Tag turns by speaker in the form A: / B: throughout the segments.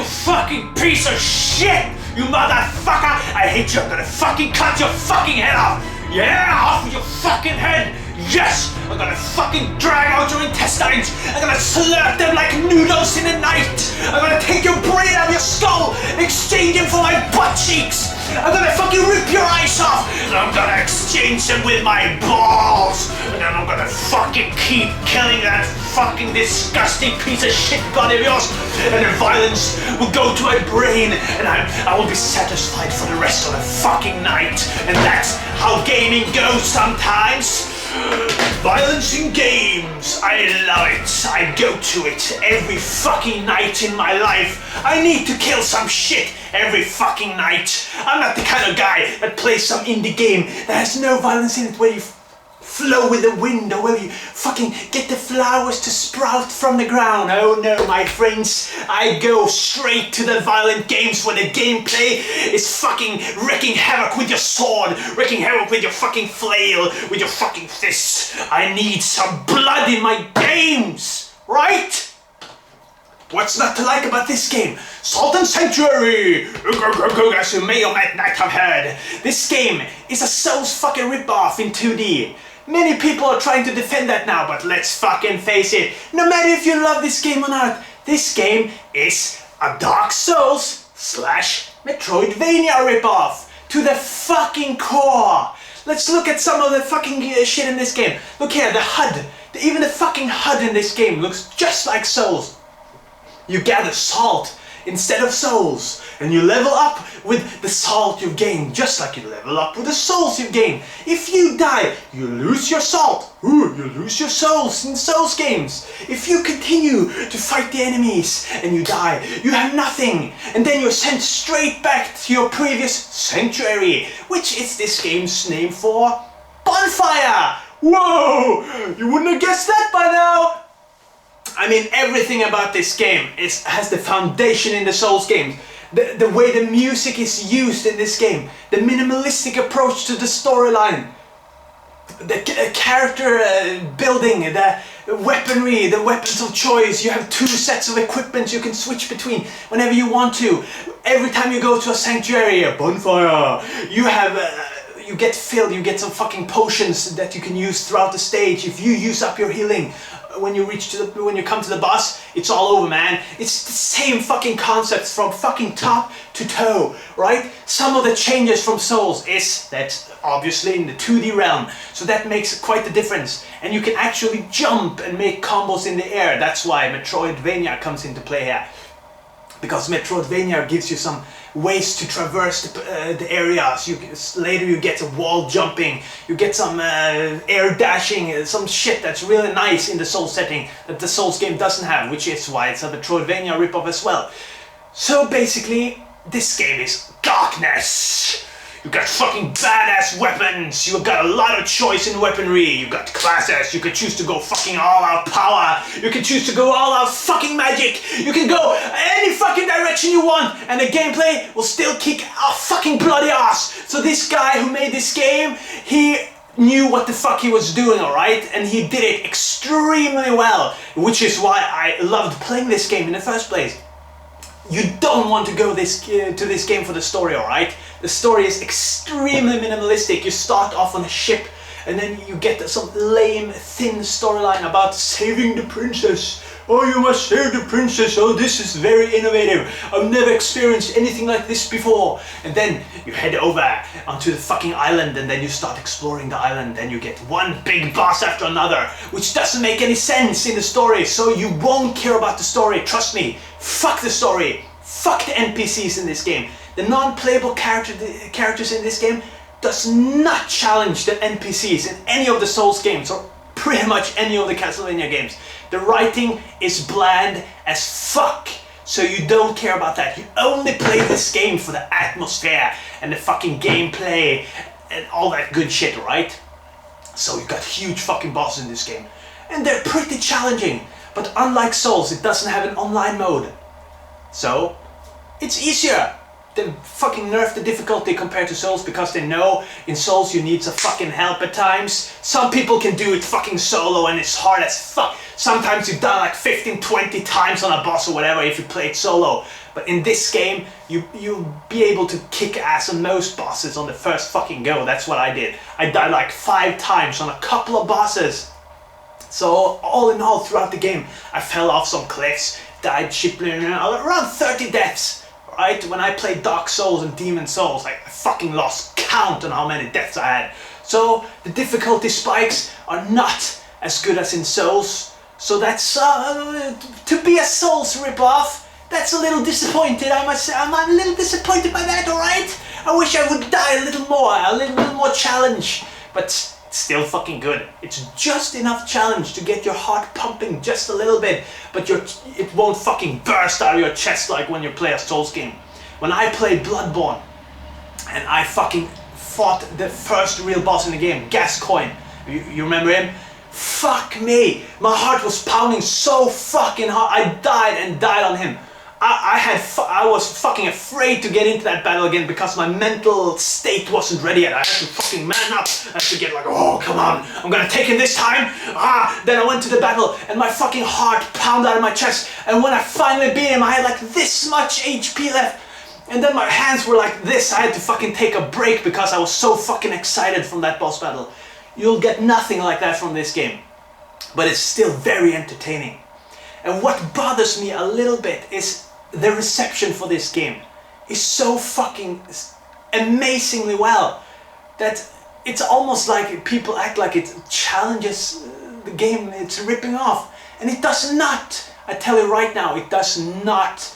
A: fucking piece of shit! You motherfucker! I hate you! I'm gonna fucking cut your fucking head off! Yeah, off with your fucking head! Yes! I'm gonna fucking drag out your intestines! I'm gonna slurp them like noodles in the night! I'm gonna take your brain out of your skull! Exchange them for my butt cheeks! I'm gonna fucking rip your eyes off! And I'm gonna exchange them with my balls! And then I'm gonna fucking keep killing that fucking disgusting piece of shit body of yours! And the violence will go to my brain, and I will be satisfied for the rest of the fucking night! And that's how gaming goes sometimes! Violence in games, I love it. I go to it every fucking night in my life. I need to kill some shit every fucking night. I'm not the kind of guy that plays some indie game that has no violence in it, where you flow with the wind, or where you fucking get the flowers to sprout from the ground. Oh no, my friends, I go straight to the violent games where the gameplay is fucking wreaking havoc with your sword, wreaking havoc with your fucking flail, with your fucking fists. I need some blood in my games, right? What's not to like about this game? Salt and Sanctuary! As you may or may not have heard, this game is a Souls fucking ripoff in 2D. Many people are trying to defend that now, but let's fucking face it, no matter if you love this game or not, this game is a Dark Souls / Metroidvania ripoff to the fucking core. Let's look at some of the fucking shit in this game. Look here, the HUD, even the fucking HUD in this game looks just like Souls. You gather salt instead of souls, and you level up with the salt you've gained, just like you level up with the souls you've gained. If you die, you lose your salt. Ooh, you lose your souls in Souls games. If you continue to fight the enemies and you die, you have nothing, and then you're sent straight back to your previous sanctuary, which is this game's name for bonfire. Whoa! You wouldn't have guessed that by now. I mean, everything about this game has the foundation in the Souls games. The way the music is used in this game, the minimalistic approach to the storyline, the character building, the weaponry, the weapons of choice. You have 2 sets of equipment you can switch between whenever you want to. Every time you go to a sanctuary, a bonfire, you have... you get filled, you get some fucking potions that you can use throughout the stage. If you use up your healing, when you come to the boss, it's all over, man. It's the same fucking concepts from fucking top to toe, right? Some of the changes from Souls is that obviously in the 2D realm, so that makes quite the difference. And you can actually jump and make combos in the air. That's why Metroidvania comes into play here. Because Metroidvania gives you some ways to traverse the areas. Later you get a wall jumping, you get some air dashing, some shit that's really nice in the Souls setting that the Souls game doesn't have, which is why it's a Metroidvania ripoff as well. So basically, this game is darkness. You got fucking badass weapons, you got a lot of choice in weaponry, you got classes, you can choose to go fucking all out power, you can choose to go all out fucking magic, you can go any fucking direction you want, and the gameplay will still kick a fucking bloody ass. So this guy who made this game, he knew what the fuck he was doing, alright? And he did it extremely well, which is why I loved playing this game in the first place. You don't want to go to this game for the story, alright? The story is extremely minimalistic. You start off on a ship, and then you get some lame, thin storyline about saving the princess. Oh, you must save the princess. Oh, this is very innovative. I've never experienced anything like this before. And then you head over onto the fucking island, and then you start exploring the island, and you get one big boss after another, which doesn't make any sense in the story, so you won't care about the story. Trust me. Fuck the story. Fuck the NPCs in this game. The non-playable characters in this game does not challenge the NPCs in any of the Souls games, or pretty much any of the Castlevania games. The writing is bland as fuck, so you don't care about that. You only play this game for the atmosphere and the fucking gameplay and all that good shit, right? So you got huge fucking bosses in this game, and they're pretty challenging, but unlike Souls, it doesn't have an online mode. So, it's easier. They fucking nerf the difficulty compared to Souls, because they know in Souls you need some fucking help at times. Some people can do it fucking solo and it's hard as fuck. Sometimes you die like 15-20 times on a boss or whatever if you play it solo. But in this game, you'll be able to kick ass on most bosses on the first fucking go. That's what I did. I died like 5 times on a couple of bosses. So all in all, throughout the game, I fell off some cliffs, died around 30 deaths. Right? When I played Dark Souls and Demon Souls, I fucking lost count on how many deaths I had. So the difficulty spikes are not as good as in Souls. So that's to be a Souls ripoff. That's a little disappointed, I must say. I'm a little disappointed by that, alright? I wish I would die a little more challenge. But still fucking good. It's just enough challenge to get your heart pumping just a little bit, but it won't fucking burst out of your chest like when you play a Souls game. When I played Bloodborne, and I fucking fought the first real boss in the game, Gascoigne. You remember him? Fuck me! My heart was pounding so fucking hard. I died on him. I was fucking afraid to get into that battle again because my mental state wasn't ready yet. I had to fucking man up. I had to get like, oh, come on, I'm gonna take him this time. Then I went to the battle and my fucking heart pounded out of my chest. And when I finally beat him, I had like this much HP left. And then my hands were like this. I had to fucking take a break because I was so fucking excited from that boss battle. You'll get nothing like that from this game. But it's still very entertaining. And what bothers me a little bit is the reception for this game is so fucking amazingly well that it's almost like people act like it challenges the game it's ripping off, and it does not. I tell you right now, it does not.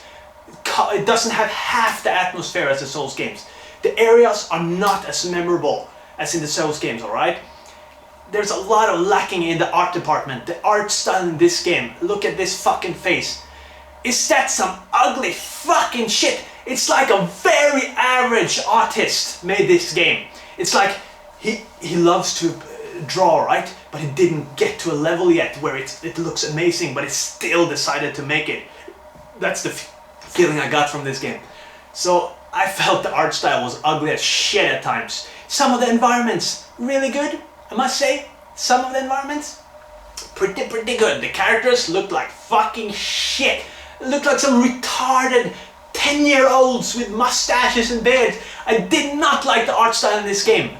A: It doesn't have half the atmosphere as the Souls games. The areas are not as memorable as in the Souls games, alright? There's a lot of lacking in the art department. The art style in this game, look at this fucking face. Is that some ugly fucking shit? It's like a very average artist made this game. It's like he loves to draw, right? But he didn't get to a level yet where it looks amazing, but he still decided to make it. That's the feeling I got from this game. So I felt the art style was ugly as shit at times. Some of the environments, really good, I must say. Some of the environments, pretty good. The characters looked like fucking shit. Looked like some retarded 10-year-olds with mustaches and beards. I did not like the art style in this game.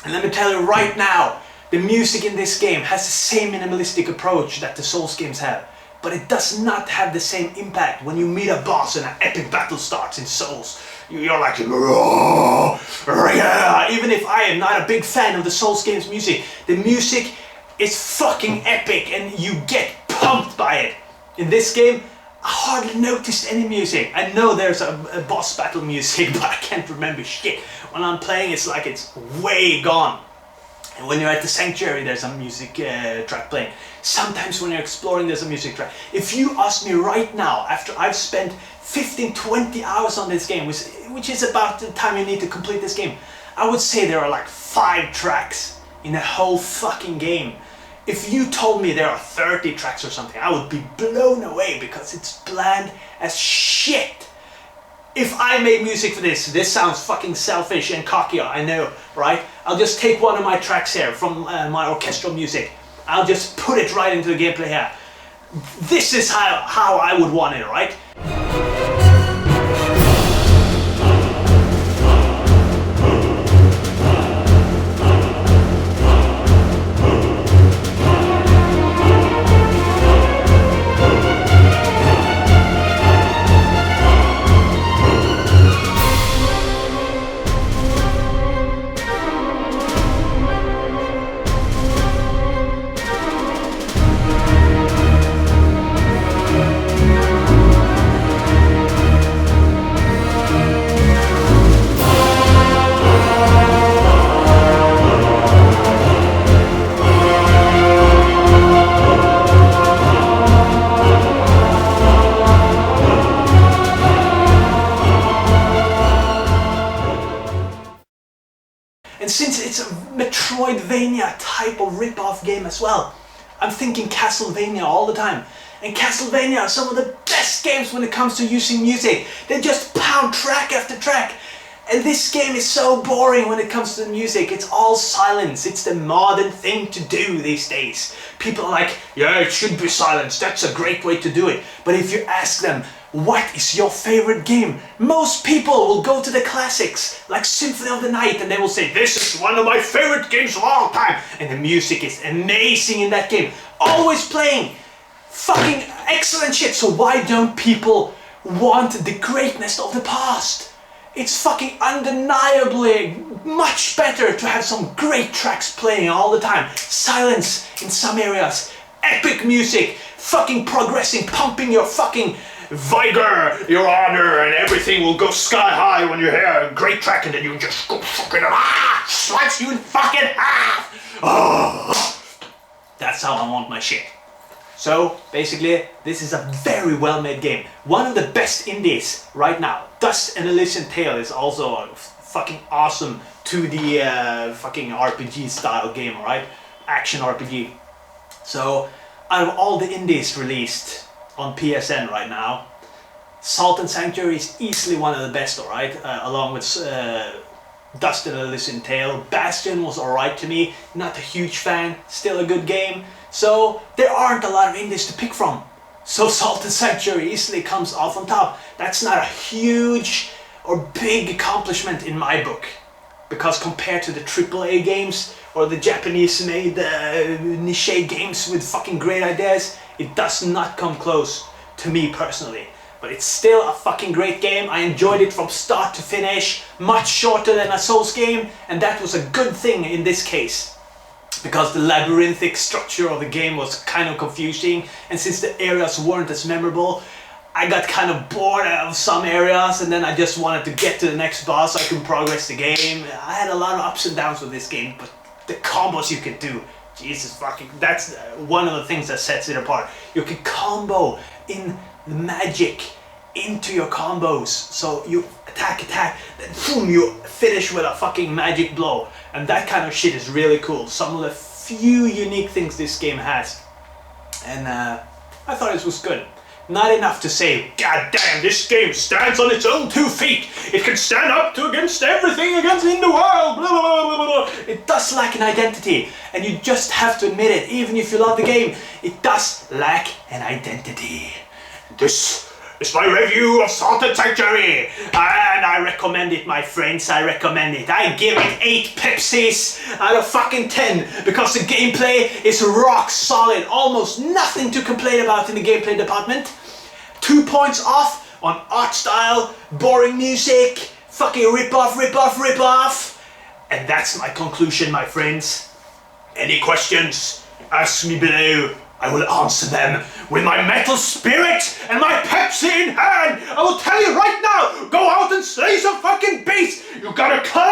A: And let me tell you right now, the music in this game has the same minimalistic approach that the Souls games have. But it does not have the same impact when you meet a boss and an epic battle starts in Souls. You're like, yeah. Even if I am not a big fan of the Souls games music, the music is fucking epic and you get pumped by it. In this game, I hardly noticed any music. I know there's a boss battle music, but I can't remember shit. When I'm playing, it's like it's way gone. And when you're at the sanctuary, there's a music track playing. Sometimes when you're exploring, there's a music track. If you ask me right now, after I've spent 15-20 hours on this game, which is about the time you need to complete this game, I would say there are like 5 tracks in the whole fucking game. If you told me there are 30 tracks or something, I would be blown away because it's bland as shit. If I made music for this sounds fucking selfish and cocky, I know, right? I'll just take one of my tracks here from my orchestral music. I'll just put it right into the gameplay here. This is how I would want it, right? And since it's a Metroidvania type of rip-off game as well, I'm thinking Castlevania all the time. And Castlevania are some of the best games when it comes to using music. They just pound track after track. And this game is so boring when it comes to the music. It's all silence. It's the modern thing to do these days. People are like, yeah, it should be silence. That's a great way to do it. But if you ask them, what is your favorite game? Most people will go to the classics, like Symphony of the Night, and they will say, this is one of my favorite games of all time. And the music is amazing in that game. Always playing fucking excellent shit. So why don't people want the greatness of the past? It's fucking undeniably much better to have some great tracks playing all the time. Silence in some areas, epic music, fucking progressing, pumping your fucking vigor, your honor, and everything will go sky high when you hear a great track, and then you just go fucking slice you in fucking half. Oh, that's how I want my shit. So basically, this is a very well-made game. One of the best indies right now. Dust and Elysian Tale is also a fucking awesome 2D fucking RPG style game, right? Action RPG. So out of all the indies released on PSN right now, Salt and Sanctuary is easily one of the best, alright? Along with Dust and Elysian Tale. Bastion was alright to me, not a huge fan, still a good game. So there aren't a lot of indies to pick from. So Salt and Sanctuary easily comes off on top. That's not a huge or big accomplishment in my book. Because compared to the AAA games or the Japanese made niche games with fucking great ideas, it does not come close to me personally. But it's still a fucking great game. I enjoyed it from start to finish, much shorter than a Souls game, and that was a good thing in this case. Because the labyrinthic structure of the game was kind of confusing, and since the areas weren't as memorable, I got kind of bored of some areas, and then I just wanted to get to the next boss so I could progress the game. I had a lot of ups and downs with this game, but the combos you could do, Jesus fucking, that's one of the things that sets it apart. You can combo in the magic into your combos, so you attack, then boom, you finish with a fucking magic blow, and that kind of shit is really cool. Some of the few unique things this game has, and I thought it was good. Not enough to say, God damn, this game stands on its own 2 feet. It can stand up to against everything against in the world. Blah, blah, blah, blah, blah. It does lack an identity, and you just have to admit it. Even if you love the game, it does lack an identity. This is my review of Salt and Sanctuary, and I recommend it, my friends. I recommend it. I give it 8 Pepsis out of fucking 10 because the gameplay is rock solid. Almost nothing to complain about in the gameplay department. 2 points off on art style, boring music, fucking rip off. And that's my conclusion, my friends. Any questions? Ask me below. I will answer them with my metal spirit and my Pepsi in hand. I will tell you right now, go out and slay some fucking beasts. You gotta climb